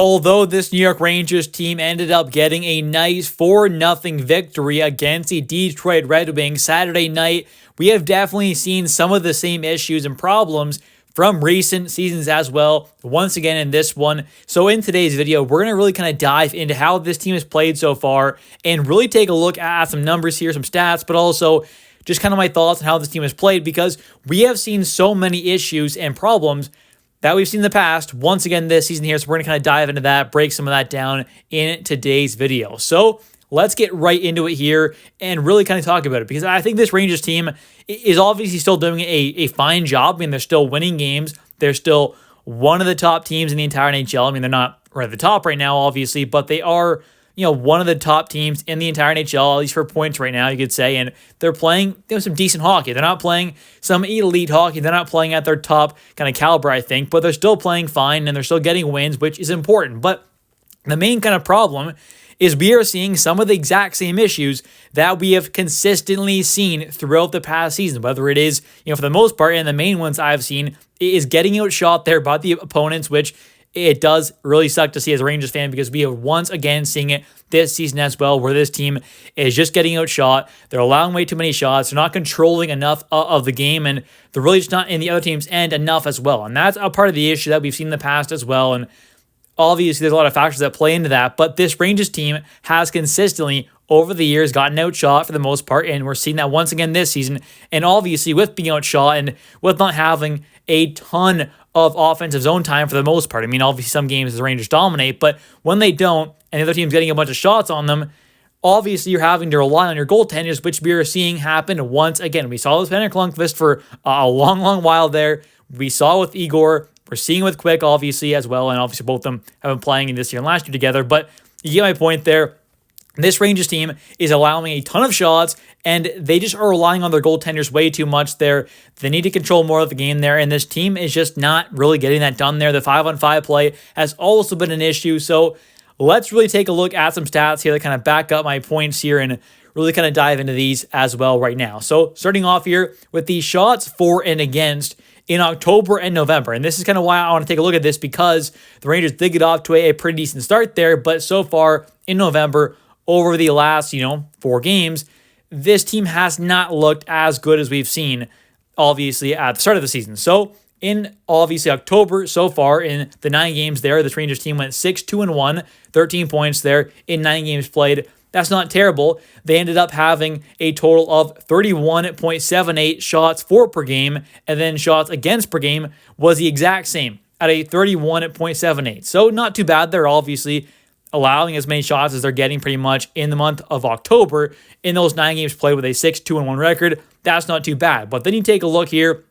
Although this New York Rangers team ended up getting a nice 4-0 victory against the Detroit Red Wings Saturday night, we have definitely seen some of the same issues and problems from recent seasons as well, once again in this one. So in today's video, we're going to really kind of dive into how this team has played so far and really take a look at some numbers here, some stats, but also just kind of my thoughts on how this team has played, because we have seen so many issues and problems that we've seen in the past, once again this season here. So we're going to kind of dive into that, break some of that down in today's video. So let's get right into it here and really kind of talk about it, because I think this Rangers team is obviously still doing a fine job. I mean, they're still winning games. They're still one of the top teams in the entire NHL. I mean, they're not right at the top right now, obviously, but they are, one of the top teams in the entire NHL, at least for points right now, you could say. And they're playing some decent hockey. They're not playing some elite hockey. They're not playing at their top kind of caliber, I think, but they're still playing fine and they're still getting wins, which is important. But the main kind of problem is we are seeing some of the exact same issues that we have consistently seen throughout the past season, whether it is, for the most part, and the main ones I've seen is getting outshot there by the opponents, which it does really suck to see as a Rangers fan, because we are once again seeing it this season as well, where this team is just getting outshot. They're allowing way too many shots. They're not controlling enough of the game, and they're really just not in the other team's end enough as well. And that's a part of the issue that we've seen in the past as well. And obviously, there's a lot of factors that play into that, but this Rangers team has consistently, over the years, gotten outshot for the most part, and we're seeing that once again this season. And obviously, with being outshot and with not having a ton of offensive zone time for the most part, I mean, obviously, some games the Rangers dominate, but when they don't, and the other team's getting a bunch of shots on them, obviously, you're having to rely on your goaltenders, which we are seeing happen once again. We saw this with Henrik Lundqvist for a long, long while there. We saw with Igor. We're seeing it with Quick, obviously, as well, and obviously both of them have been playing in this year and last year together, but you get my point there. This Rangers team is allowing a ton of shots, and they just are relying on their goaltenders way too much there. They need to control more of the game there, and this team is just not really getting that done there. The 5-on-5 play has also been an issue, so let's really take a look at some stats here that kind of back up my points here and really kind of dive into these as well right now. So starting off here with the shots for and against in October and November. And this is kind of why I want to take a look at this, because the Rangers did get off to a pretty decent start there, but so far in November, over the last, 4 games, this team has not looked as good as we've seen, obviously, at the start of the season. So in, obviously, October, so far in the 9 games there, this Rangers team went 6-2-1, 13 points there in 9 games played. That's not terrible. They ended up having a total of 31.78 shots for per game, and then shots against per game was the exact same at a 31.78. So not too bad. They're obviously allowing as many shots as they're getting pretty much in the month of October in those 9 games played with a 6-2-1 record. That's not too bad. But then you take a look here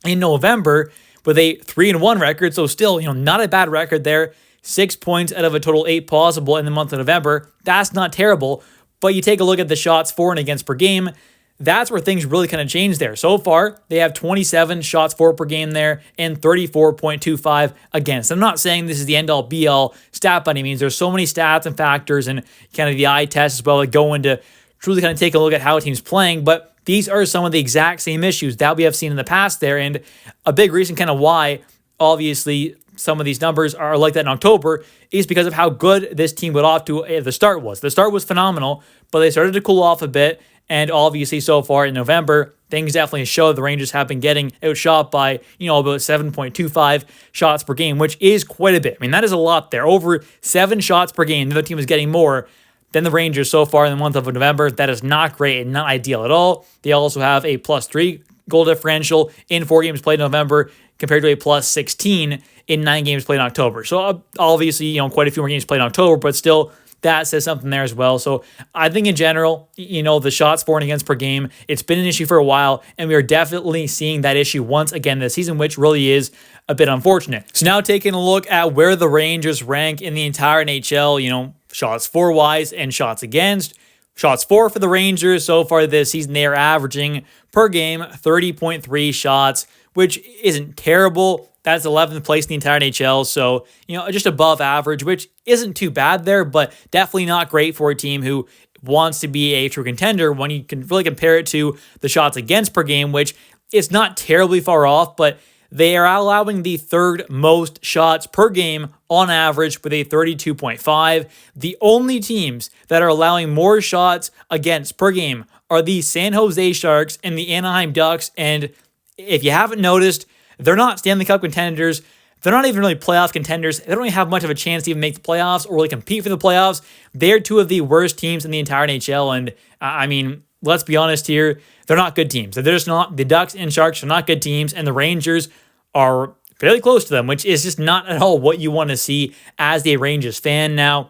in November with a 3-1 record, so still, not a bad record there. 6 points out of a total 8 possible in the month of November. That's not terrible, but you take a look at the shots for and against per game, that's where things really kind of change there. So far, they have 27 shots for per game there and 34.25 against. I'm not saying this is the end-all, be-all stat by any means. There's so many stats and factors and kind of the eye test as well that go into truly kind of take a look at how a team's playing, but these are some of the exact same issues that we have seen in the past there, and a big reason kind of why, obviously, some of these numbers are like that in October is because of how good this team got off to the start was. The start was phenomenal, but they started to cool off a bit, and obviously so far in November, things definitely show the Rangers have been getting outshot by, about 7.25 shots per game, which is quite a bit. I mean, that is a lot there. Over 7 shots per game. The other team is getting more than the Rangers so far in the month of November. That is not great and not ideal at all. They also have a +3 goal differential in 4 games played in November compared to a +16 in 9 games played in October. So obviously, quite a few more games played in October, but still, that says something there as well. So I think in general, the shots for and against per game, it's been an issue for a while, and we are definitely seeing that issue once again this season, which really is a bit unfortunate. So now taking a look at where the Rangers rank in the entire NHL, shots for wise and shots against. Shots for the Rangers so far this season, they are averaging per game 30.3 shots, which isn't terrible. That's 11th place in the entire NHL, so, just above average, which isn't too bad there, but definitely not great for a team who wants to be a true contender when you can really compare it to the shots against per game, which is not terribly far off, but they are allowing the third most shots per game on average with a 32.5. The only teams that are allowing more shots against per game are the San Jose Sharks and the Anaheim Ducks. And if you haven't noticed, they're not Stanley Cup contenders. They're not even really playoff contenders. They don't really have much of a chance to even make the playoffs or really compete for the playoffs. They're two of the worst teams in the entire NHL. And I mean, let's be honest here, they're not good teams. They're just not. The Ducks and Sharks are not good teams, and the Rangers are fairly close to them, which is just not at all what you want to see as a Rangers fan. Now,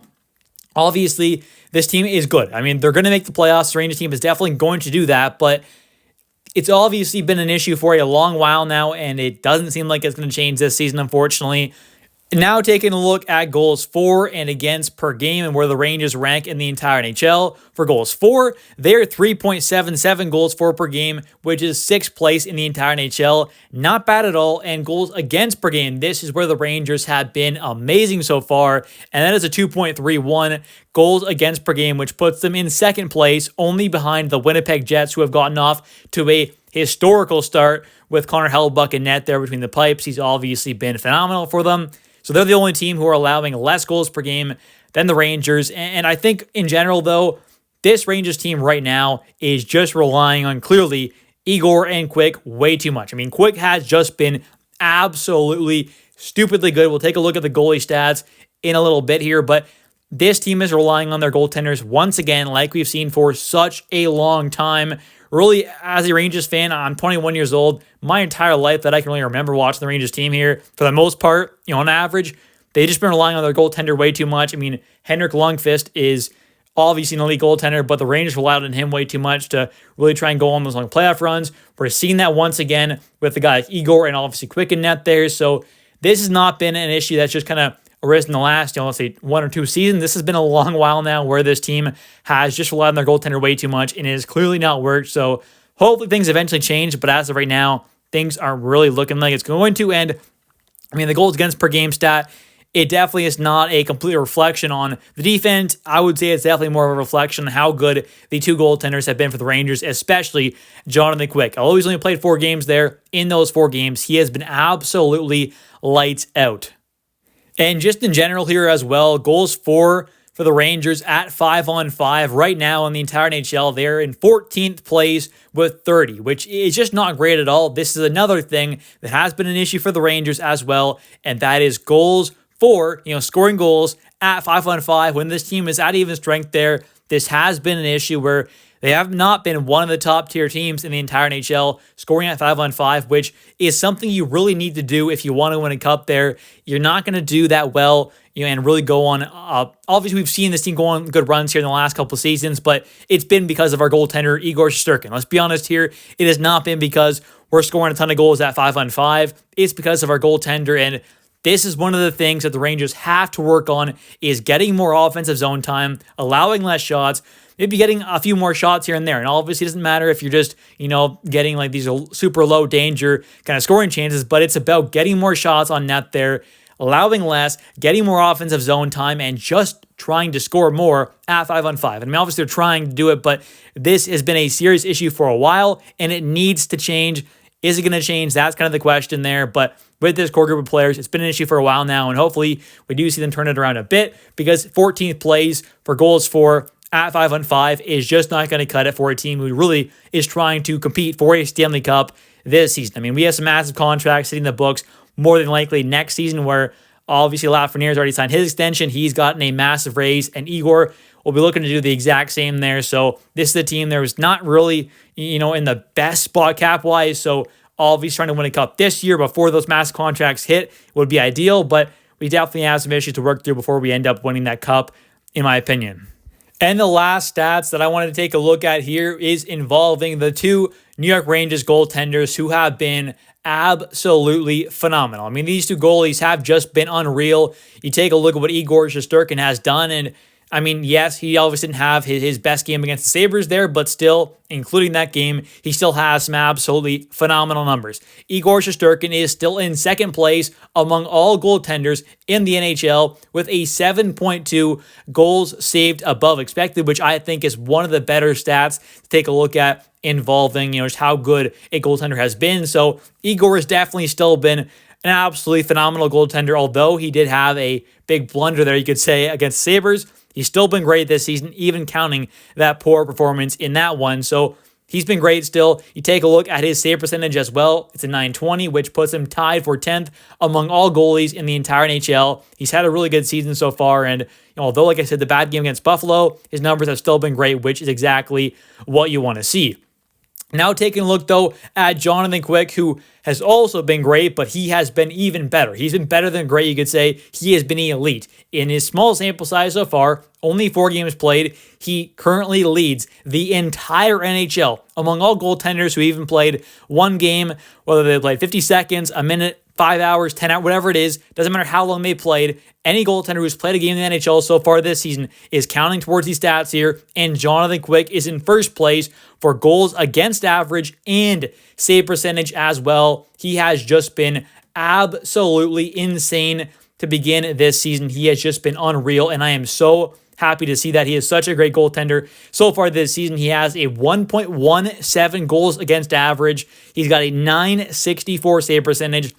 obviously, this team is good. I mean, they're going to make the playoffs. The Rangers team is definitely going to do that, but it's obviously been an issue for a long while now, and it doesn't seem like it's going to change this season, unfortunately. Now taking a look at goals for and against per game and where the Rangers rank in the entire NHL. For goals for, they're 3.77 goals for per game, which is 6th place in the entire NHL. Not bad at all. And goals against per game, this is where the Rangers have been amazing so far, and that is a 2.31 goals against per game, which puts them in 2nd place, only behind the Winnipeg Jets, who have gotten off to a historical start with Connor Hellebuyck in net there between the pipes. He's obviously been phenomenal for them. So they're the only team who are allowing less goals per game than the Rangers. And I think in general, though, this Rangers team right now is just relying on clearly Igor and Quick way too much. I mean, Quick has just been absolutely stupidly good. We'll take a look at the goalie stats in a little bit here, but this team is relying on their goaltenders once again, like we've seen for such a long time. Really, as a Rangers fan, I'm 21 years old. My entire life that I can really remember watching the Rangers team here, for the most part, on average, they've just been relying on their goaltender way too much. I mean, Henrik Lundqvist is obviously an elite goaltender, but the Rangers relied on him way too much to really try and go on those long playoff runs. We're seeing that once again with the guy like Igor and obviously Quick in net there. So this has not been an issue that's just kind of arisen in the last, let's say 1 or 2 seasons. This has been a long while now where this team has just relied on their goaltender way too much, and it has clearly not worked. So hopefully things eventually change, but as of right now, things aren't really looking like it's going to. And I mean, the goals against per game stat, it definitely is not a complete reflection on the defense. I would say it's definitely more of a reflection on how good the 2 goaltenders have been for the Rangers, especially Jonathan Quick. Although he's only played 4 games there, in those 4 games, he has been absolutely lights out. And just in general here as well, goals for the Rangers at 5-on-5 right now in the entire NHL. They're in 14th place with 30, which is just not great at all. This is another thing that has been an issue for the Rangers as well, and that is goals for, scoring goals at 5-on-5 when this team is at even strength there. This has been an issue where they have not been one of the top tier teams in the entire NHL, scoring at 5-on-5, which is something you really need to do if you want to win a cup there. You're not going to do that well, and really go on. Obviously, we've seen this team go on good runs here in the last couple of seasons, but it's been because of our goaltender, Igor Shesterkin. Let's be honest here. It has not been because we're scoring a ton of goals at 5-on-5. It's because of our goaltender, and this is one of the things that the Rangers have to work on, is getting more offensive zone time, allowing less shots, maybe getting a few more shots here and there. And obviously it doesn't matter if you're just, getting like these super low danger kind of scoring chances, but it's about getting more shots on net there, allowing less, getting more offensive zone time, and just trying to score more at 5-on-5. I mean, obviously they're trying to do it, but this has been a serious issue for a while, and it needs to change. Is it going to change? That's kind of the question there. But with this core group of players, it's been an issue for a while now, and hopefully we do see them turn it around a bit, because 14th place for goals for at 5-on-5 is just not going to cut it for a team who really is trying to compete for a Stanley Cup this season. I mean, we have some massive contracts sitting in the books more than likely next season, where obviously Lafreniere's already signed his extension. He's gotten a massive raise, and Igor will be looking to do the exact same there. So this is a team that was not really, in the best spot cap-wise. So obviously trying to win a cup this year before those massive contracts hit would be ideal, but we definitely have some issues to work through before we end up winning that cup, in my opinion. And the last stats that I wanted to take a look at here is involving the 2 New York Rangers goaltenders who have been absolutely phenomenal. I mean, these 2 goalies have just been unreal. You take a look at what Igor Shesterkin has done, and I mean, yes, he obviously didn't have his best game against the Sabres there, but still, including that game, he still has some absolutely phenomenal numbers. Igor Shesterkin is still in second place among all goaltenders in the NHL with a 7.2 goals saved above expected, which I think is one of the better stats to take a look at involving, just how good a goaltender has been. So Igor has definitely still been an absolutely phenomenal goaltender, although he did have a big blunder there, you could say, against Sabres. He's still been great this season, even counting that poor performance in that one. So he's been great still. You take a look at his save percentage as well. It's a 920, which puts him tied for 10th among all goalies in the entire NHL. He's had a really good season so far. And although, like I said, the bad game against Buffalo, his numbers have still been great, which is exactly what you want to see. Now taking a look, though, at Jonathan Quick, who has also been great, but he has been even better. He's been better than great, you could say. He has been elite. In his small sample size so far, only 4 games played, he currently leads the entire NHL among all goaltenders who even played one game, whether they played 50 seconds, a minute, 5 hours, 10 hours, whatever it is. Doesn't matter how long they played. Any goaltender who's played a game in the NHL so far this season is counting towards these stats here, and Jonathan Quick is in first place for goals against average and save percentage as well. He has just been absolutely insane to begin this season. He has just been unreal, and I am so happy to see that. He is such a great goaltender. So far this season, he has a 1.17 goals against average. He's got a 964 save percentage.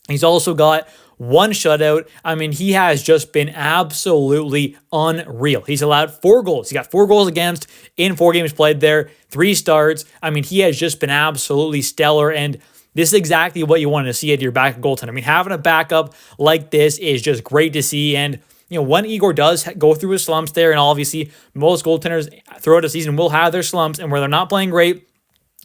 He's also got 1 shutout. I mean, he has just been absolutely unreal. He's allowed 4 goals. He got 4 goals against in 4 games played there, 3 starts. I mean, he has just been absolutely stellar, and this is exactly what you want to see at your backup goaltender. I mean, having a backup like this is just great to see, and when Igor does go through his slumps there, and obviously most goaltenders throughout the season will have their slumps, and where they're not playing great,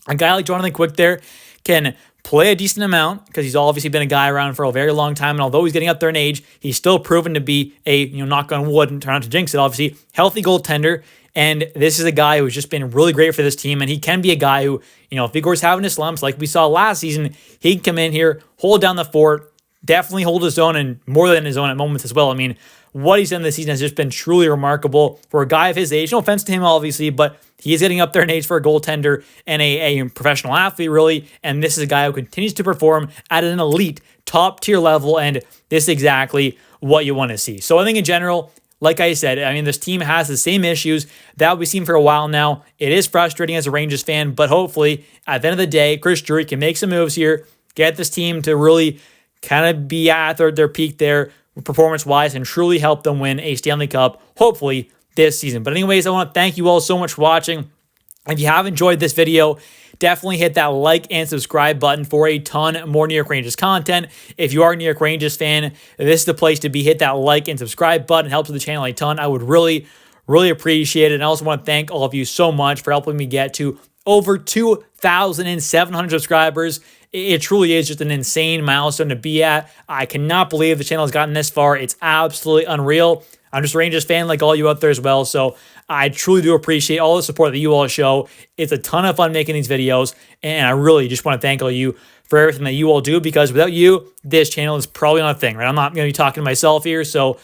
a guy like Jonathan Quick there can play a decent amount because he's obviously been a guy around for a very long time. And although he's getting up there in age, he's still proven to be a, knock on wood and try not to jinx it, obviously, healthy goaltender. And this is a guy who's just been really great for this team. And he can be a guy who, if Igor's having his slumps like we saw last season, he can come in here, hold down the fort, definitely hold his own and more than his own at moments as well. I mean, what he's done this season has just been truly remarkable for a guy of his age. No offense to him, obviously, but he is getting up there in age for a goaltender and a professional athlete, really. And this is a guy who continues to perform at an elite, top-tier level, and this is exactly what you want to see. So I think in general, like I said, I mean, this team has the same issues that we've seen for a while now. It is frustrating as a Rangers fan, but hopefully, at the end of the day, Chris Drury can make some moves here, get this team to really kind of be at their peak there, performance-wise, and truly help them win a Stanley Cup, hopefully, this season. But anyways, I want to thank you all so much for watching. If you have enjoyed this video, definitely hit that like and subscribe button for a ton more New York Rangers content. If you are a New York Rangers fan, this is the place to be. Hit that like and subscribe button. It helps with the channel a ton. I would really, really appreciate it. And I also want to thank all of you so much for helping me get to over 2,700 subscribers. It truly is just an insane milestone to be at. I cannot believe the channel has gotten this far. It's absolutely unreal. I'm just a Rangers fan like all you out there as well. So I truly do appreciate all the support that you all show. It's a ton of fun making these videos. And I really just want to thank all you for everything that you all do, because without you, this channel is probably not a thing, right? I'm not going to be talking to myself here. So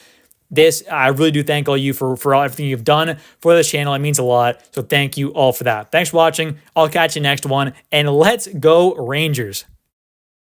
I really do thank all you for everything you've done for this channel. It means a lot. So thank you all for that. Thanks for watching. I'll catch you next one. And let's go Rangers.